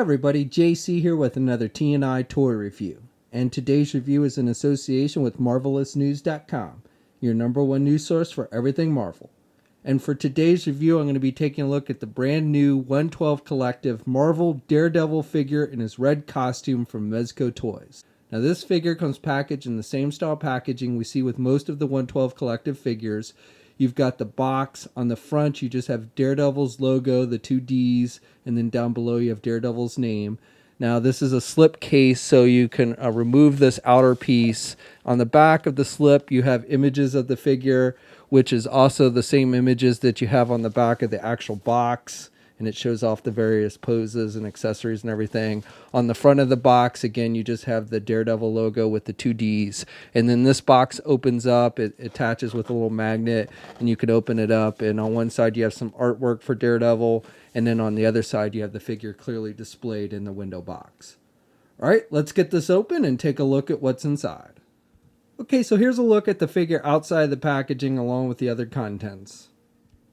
everybody, JC here with another T&I toy review. And today's review is in association with MarvelousNews.com, your number one news source for everything Marvel. And for today's review, I'm going to be taking a look at the brand new 112 Collective Marvel Daredevil figure in his red costume from Mezco Toyz. Now this figure comes packaged in the same style packaging we see with most of the 112 Collective figures. You've got the box. On the front, you just have Daredevil's logo, the two D's, and then down below you have Daredevil's name. Now, this is a slip case, so you can remove this outer piece. On the back of the slip, you have images of the figure, which is also the same images that you have on the back of the actual box. And it shows off the various poses and accessories and everything. On the front of the box, again, you just have the Daredevil logo with the two Ds. And then this box opens up. It attaches with a little magnet, and you can open it up. And on one side, you have some artwork for Daredevil. And then on the other side, you have the figure clearly displayed in the window box. All right, let's get this open and take a look at what's inside. Okay, so here's a look at the figure outside the packaging along with the other contents.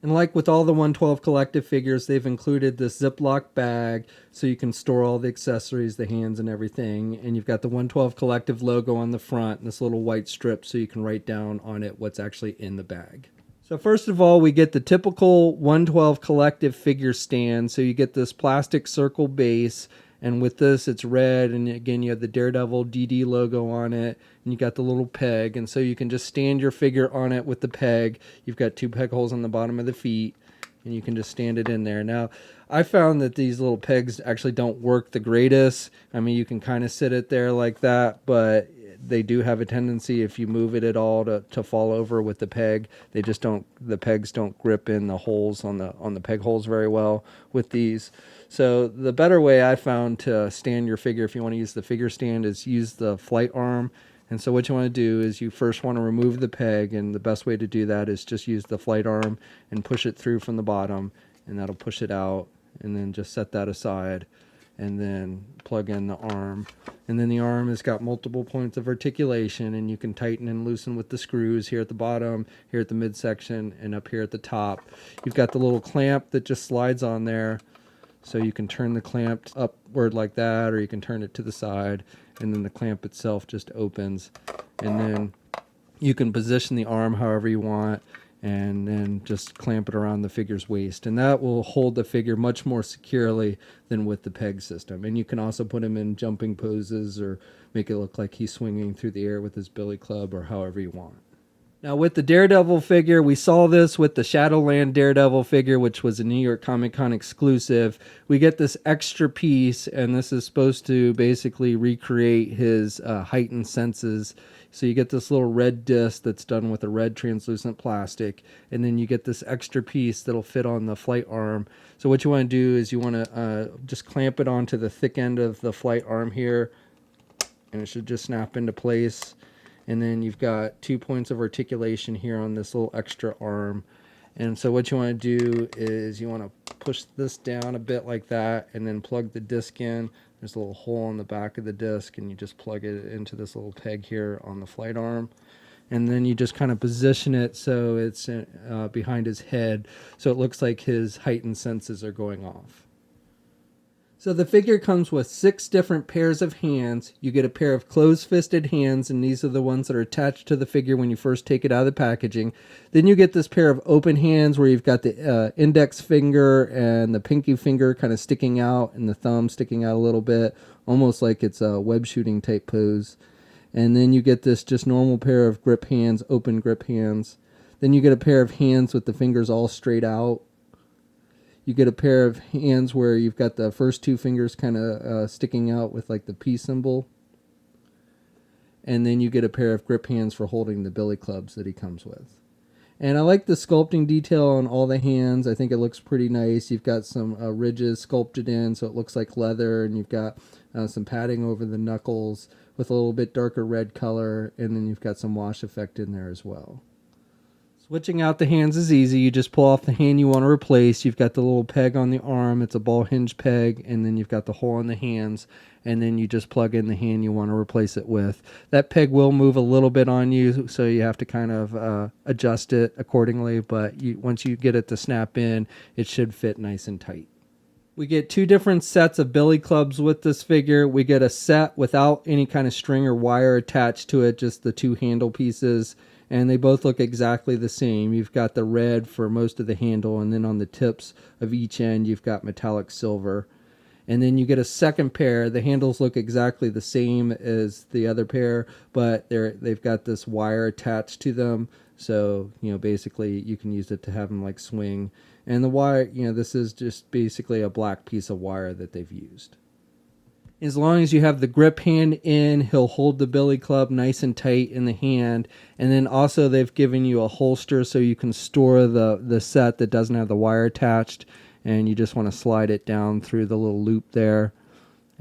And like with all the 112 Collective figures, they've included this Ziploc bag so you can store all the accessories, the hands and everything. And you've got the 112 Collective logo on the front and this little white strip so you can write down on it what's actually in the bag. So first of all, we get the typical 112 Collective figure stand. So you get this plastic circle base. And with this, it's red, and again, you have the Daredevil DD logo on it, and you got the little peg, and so you can just stand your figure on it with the peg. You've got two peg holes on the bottom of the feet, and you can just stand it in there. Now, I found that these little pegs actually don't work the greatest. I mean, you can kind of sit it there like that, but they do have a tendency, if you move it at all, to fall over with the peg. They just don't, the pegs don't grip in the holes on the peg holes very well with these. So the better way I found to stand your figure, if you want to use the figure stand, is use the flight arm. And so what you want to do is you first want to remove the peg, and the best way to do that is just use the flight arm and push it through from the bottom, and that'll push it out, and then just set that aside, and then plug in the arm. And then the arm has got multiple points of articulation, and you can tighten and loosen with the screws here at the bottom, here at the midsection, and up here at the top. You've got the little clamp that just slides on there. So you can turn the clamp upward like that, or you can turn it to the side, and then the clamp itself just opens. And then you can position the arm however you want, and then just clamp it around the figure's waist. And that will hold the figure much more securely than with the peg system. And you can also put him in jumping poses or make it look like he's swinging through the air with his billy club, or however you want. Now with the Daredevil figure, we saw this with the Shadowland Daredevil figure, which was a New York Comic Con exclusive. We get this extra piece, and this is supposed to basically recreate his heightened senses. So you get this little red disc that's done with a red translucent plastic, and then you get this extra piece that'll fit on the flight arm. So what you want to do is you want to just clamp it onto the thick end of the flight arm here, and it should just snap into place. And then you've got 2 points of articulation here on this little extra arm. And so what you want to do is you want to push this down a bit like that, and then plug the disc in. There's a little hole in the back of the disc, and you just plug it into this little peg here on the flight arm. And then you just kind of position it so it's behind his head, so it looks like his heightened senses are going off. So the figure comes with 6 different pairs of hands. You get a pair of closed-fisted hands, and these are the ones that are attached to the figure when you first take it out of the packaging. Then you get this pair of open hands where you've got the index finger and the pinky finger kind of sticking out, and the thumb sticking out a little bit, almost like it's a web shooting type pose. And then you get this just normal pair of grip hands, open grip hands. Then you get a pair of hands with the fingers all straight out. You get a pair of hands where you've got the first 2 fingers kind of sticking out with like the P symbol. And then you get a pair of grip hands for holding the billy clubs that he comes with. And I like the sculpting detail on all the hands. I think it looks pretty nice. You've got some ridges sculpted in so it looks like leather, and you've got some padding over the knuckles with a little bit darker red color, and then you've got some wash effect in there as well. Switching out the hands is easy. You just pull off the hand you want to replace. You've got the little peg on the arm. It's a ball hinge peg, and then you've got the hole in the hands, and then you just plug in the hand you want to replace it with. That peg will move a little bit on you, so you have to kind of adjust it accordingly, but once you get it to snap in, it should fit nice and tight. We get two different sets of billy clubs with this figure. We get a set without any kind of string or wire attached to it, just the two handle pieces, and they both look exactly the same. You've got the red for most of the handle, and then on the tips of each end you've got metallic silver. And then you get a second pair. The handles look exactly the same as the other pair, but they've got this wire attached to them. So, basically you can use it to have them like swing. And the wire, this is just basically a black piece of wire that they've used. As long as you have the grip hand in, he'll hold the billy club nice and tight in the hand. And then also they've given you a holster so you can store the set that doesn't have the wire attached. And you just want to slide it down through the little loop there.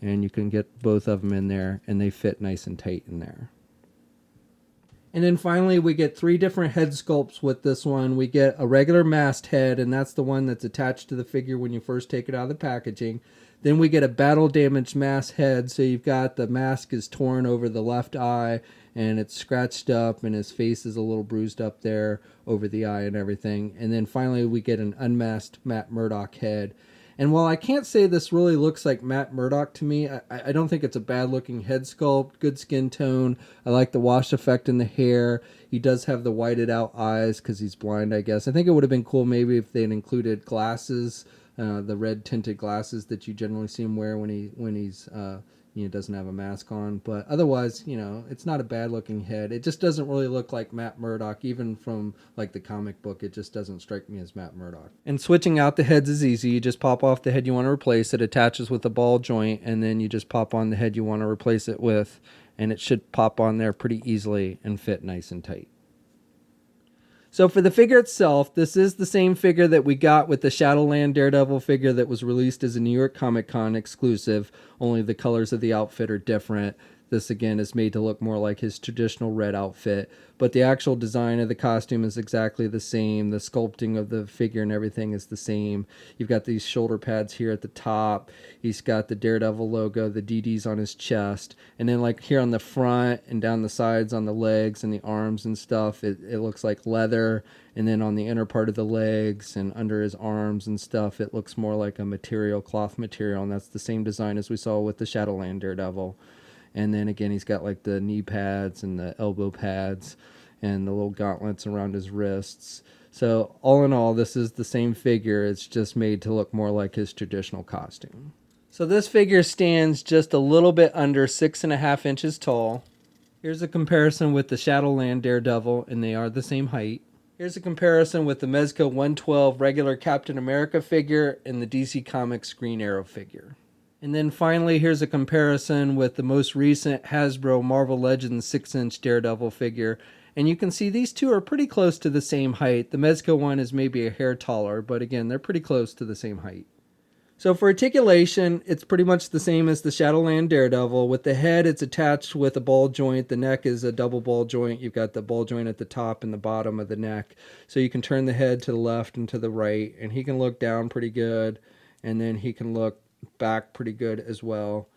And you can get both of them in there, and they fit nice and tight in there. And then finally, we get three different head sculpts with this one. We get a regular masked head, and that's the one that's attached to the figure when you first take it out of the packaging. Then we get a battle damaged masked head, so you've got the mask is torn over the left eye, and it's scratched up, and his face is a little bruised up there over the eye and everything. And then finally, we get an unmasked Matt Murdock head. And while I can't say this really looks like Matt Murdock to me, I don't think it's a bad looking head sculpt, good skin tone. I like the wash effect in the hair. He does have the whited out eyes because he's blind, I guess. I think it would have been cool maybe if they'd included glasses, the red tinted glasses that you generally see him wear when he's doesn't have a mask on. But otherwise, it's not a bad looking head. It just doesn't really look like Matt Murdock. Even from like the comic book, it just doesn't strike me as Matt Murdock. And switching out the heads is easy. You just pop off the head you want to replace. It attaches with a ball joint, and then you just pop on the head you want to replace it with, and it should pop on there pretty easily and fit nice and tight. So for the figure itself, this is the same figure that we got with the Shadowland Daredevil figure that was released as a New York Comic Con exclusive, only the colors of the outfit are different. This again is made to look more like his traditional red outfit, but the actual design of the costume is exactly the same. The sculpting of the figure and everything is the same. You've got these shoulder pads here at the top. He's got the Daredevil logo, the DDs on his chest, and then like here on the front and down the sides on the legs and the arms and stuff, it looks like leather. And then on the inner part of the legs and under his arms and stuff, it looks more like a material, cloth material, and that's the same design as we saw with the Shadowland Daredevil. And then again, he's got like the knee pads and the elbow pads and the little gauntlets around his wrists. So all in all, this is the same figure. It's just made to look more like his traditional costume. So this figure stands just a little bit under 6.5 inches tall. Here's a comparison with the Shadowland Daredevil, and they are the same height. Here's a comparison with the Mezco 112 regular Captain America figure and the DC Comics Green Arrow figure. And then finally, here's a comparison with the most recent Hasbro Marvel Legends 6-inch Daredevil figure. And you can see these two are pretty close to the same height. The Mezco one is maybe a hair taller, but again, they're pretty close to the same height. So for articulation, it's pretty much the same as the Shadowland Daredevil. With the head, it's attached with a ball joint. The neck is a double ball joint. You've got the ball joint at the top and the bottom of the neck. So you can turn the head to the left and to the right, and he can look down pretty good, and then he can look back pretty good as well.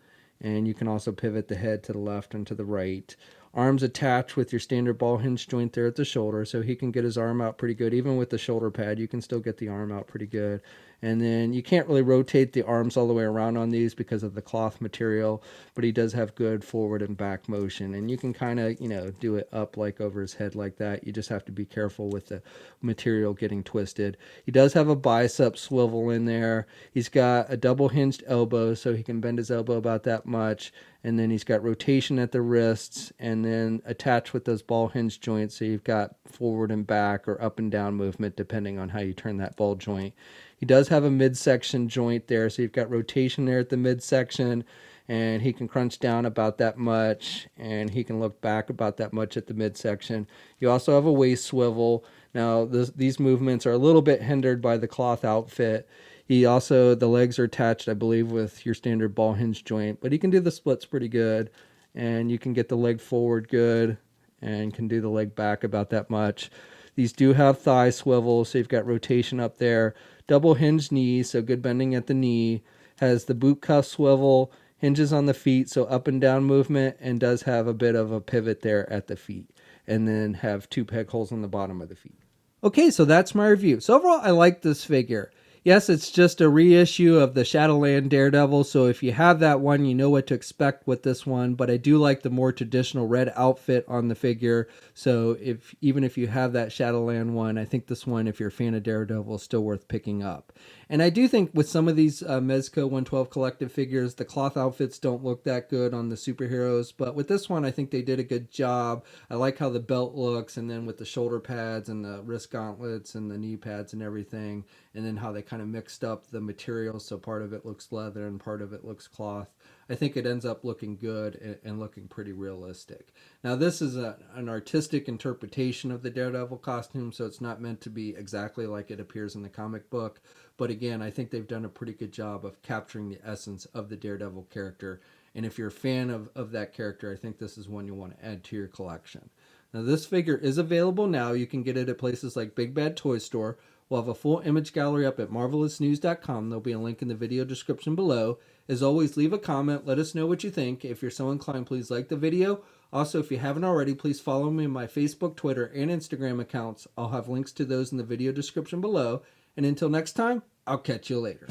And you can also pivot the head to the left and to the right. Arms attached with your standard ball hinge joint there at the shoulder, so he can get his arm out pretty good. Even with the shoulder pad, you can still get the arm out pretty good. And then you can't really rotate the arms all the way around on these because of the cloth material, but he does have good forward and back motion. And you can kind of, do it up like over his head like that. You just have to be careful with the material getting twisted. He does have a bicep swivel in there. He's got a double hinged elbow, so he can bend his elbow about that much. And then he's got rotation at the wrists, and then attached with those ball hinge joints, so you've got forward and back or up and down movement depending on how you turn that ball joint. He does have a midsection joint there, so you've got rotation there at the midsection, and he can crunch down about that much, and he can look back about that much at the midsection. You also have a waist swivel. Now, these movements are a little bit hindered by the cloth outfit. The legs are attached, I believe, with your standard ball hinge joint, but he can do the splits pretty good, and you can get the leg forward good, and can do the leg back about that much. These do have thigh swivels, so you've got rotation up there. Double hinged knees, so good bending at the knee. Has the boot cuff swivel, hinges on the feet, so up and down movement, and does have a bit of a pivot there at the feet. And then have 2 peg holes on the bottom of the feet. Okay, so that's my review. So overall, I like this figure. Yes, it's just a reissue of the Shadowland Daredevil, so if you have that one, you know what to expect with this one, but I do like the more traditional red outfit on the figure, so even if you have that Shadowland one, I think this one, if you're a fan of Daredevil, is still worth picking up. And I do think with some of these Mezco 112 collective figures, the cloth outfits don't look that good on the superheroes, but with this one, I think they did a good job. I like how the belt looks, and then with the shoulder pads and the wrist gauntlets and the knee pads and everything, and then how they kind of mixed up the materials, so part of it looks leather and part of it looks cloth. I think it ends up looking good and looking pretty realistic. Now this is an artistic interpretation of the Daredevil costume, so it's not meant to be exactly like it appears in the comic book, but again, I think they've done a pretty good job of capturing the essence of the Daredevil character, and if you're a fan of that character, I think this is one you want to add to your collection. Now this figure is available now. You can get it at places like Big Bad Toy Store. We'll have a full image gallery up at marvelousnews.com. There'll be a link in the video description below. As always, leave a comment. Let us know what you think. If you're so inclined, please like the video. Also, if you haven't already, please follow me on my Facebook, Twitter, and Instagram accounts. I'll have links to those in the video description below. And until next time, I'll catch you later.